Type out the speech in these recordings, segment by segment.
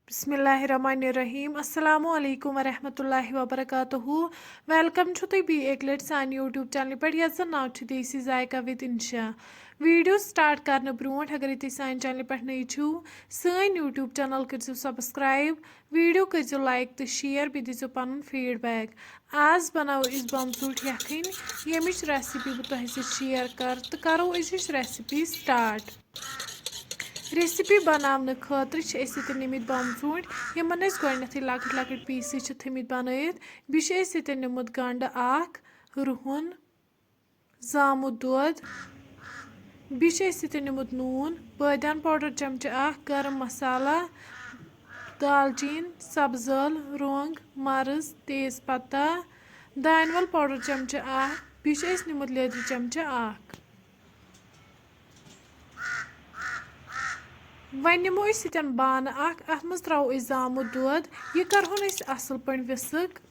बिस्मिल्लाहिर्रहमानिर्रहीम अस्सलामु अलैकुम वरहमतुल्लाहि वबरकातुहू वेलकम छु तुई बी एक लट सान यूट्यूब चैनल पे यस नाव छु देसी जायका विद इंशा वीडियो स्टार्ट करने ब्रोट अगर तुम सान चैनल पे नई छु सान यूट्यूब चैनल करो सब्सक्राइब वीडियो करो लाइक तो शेयर बे दीजो पन फीडबैक आज बनाओ इस बमसूट यखन यमिच रेसिपी बह तुह शेयर कर तो करो रेसिपी स्टार्ट रेसिपी बनाने खतर निमित बमसूट यमन गोडनेथै लकट लकट पीस थमित बनैत बे निमुत गंड रुहन जामुत दोद बे निमुत नून बादान पाउडर चमचा गरम मसाला दालचीन सब्ज ٲl रंग मर्ज तेज पत्ता दानवल पाउडर चमचा बे निमुत लेदर चमचा वन निमो बान अत मज त्रो जामुत दोद यह करहोन असल पे विस्क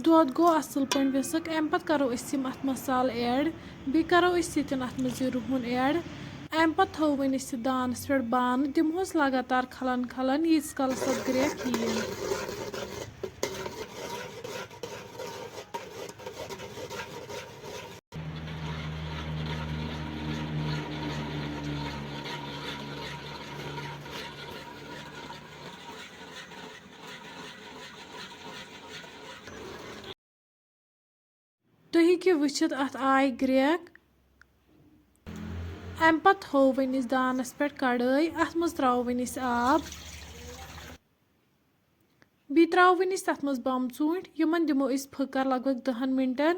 दोद गो असल पे विस्क अम पत करो अत मसाल ऐड बे करो अत मज रुहन ऐड अम पत थो वन दानस पे बान दिमहोस लगातार खलन खलन यीस कलस तथ ग्रेक हीन तुम हेकि वुचित अत आय ग्रेक अम पत थो वन दानस पे कड़ाई अत मज त्रो वन आब बे त्रो वन तथ मज बमसूट यमन दिमो फकर लगभग 10 मिनटन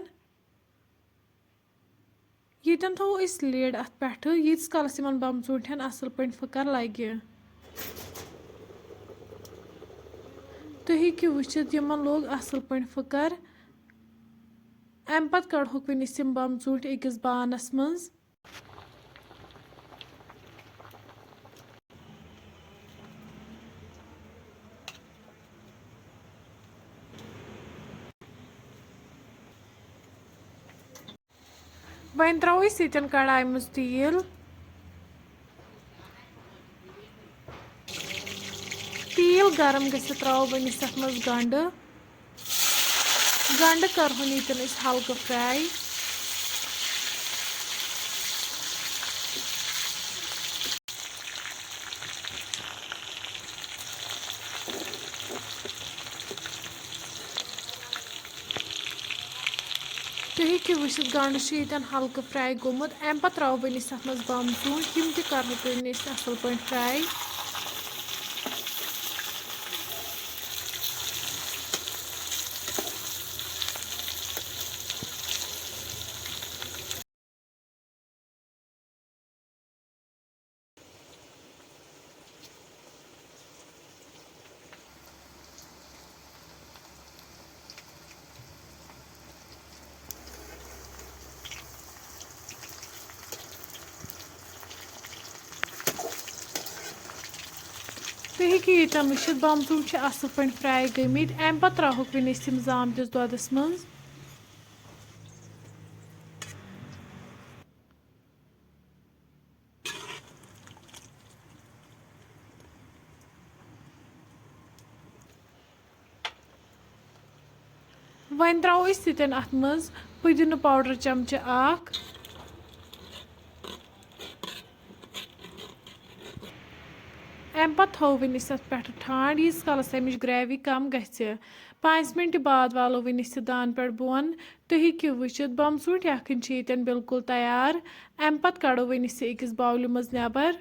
यन थो लिड अत पे यीस कलस इन बमसूटन असल पे फकर लगे तुम हेकि वुचित यमन लोग असल पे फकर अम पत कड़ोक वन बमसूट अकिस बानस मज वन त्रो कढ़ाई मज तेल गरम गि त्रो वन अत मज गंड करहोन यन हल्क फ्राई तुम हेकि वुचित गंड यन हल्क फ्राई गोमुत अम पत त्रो वन अत मज बमसूट यम करहोन असल पे फ्राई तुम हेकि यन वुचित बमसूट असल पे फ्राई गमित अम पत त्रोक वन तम जामतिस दोदस मज वन त्रो अत मज पुदीन पाउडर चमचा अम पत थो वन अत पे ठंड यीस कलस अमिच ग्रेवी कम गि 5 मिनट बाद वालो वन दान पे बोन तुम हेकि वुचित बमसूट यखन यन बिल्कुल तैयार अम पत कड़ो वन अकिस बाउल मज नेबर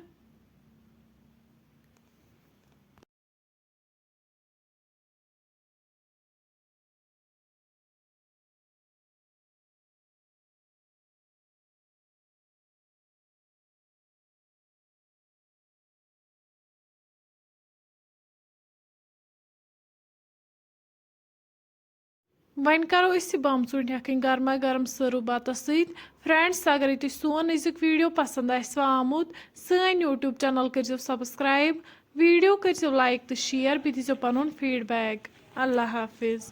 वहीं करो इस बम चून यखनी गर्मा गर्म सर्व बतस सत। फ्रेंड्स अगर तुम सोन अजुक वीडियो पसंद आमुत सन यूट्यूब चैनल करो सब्सक्राइब, वीडियो करो लाइक तो शेयर, बे दीजो पनुन फीडबैक। अल्लाह हाफिज़।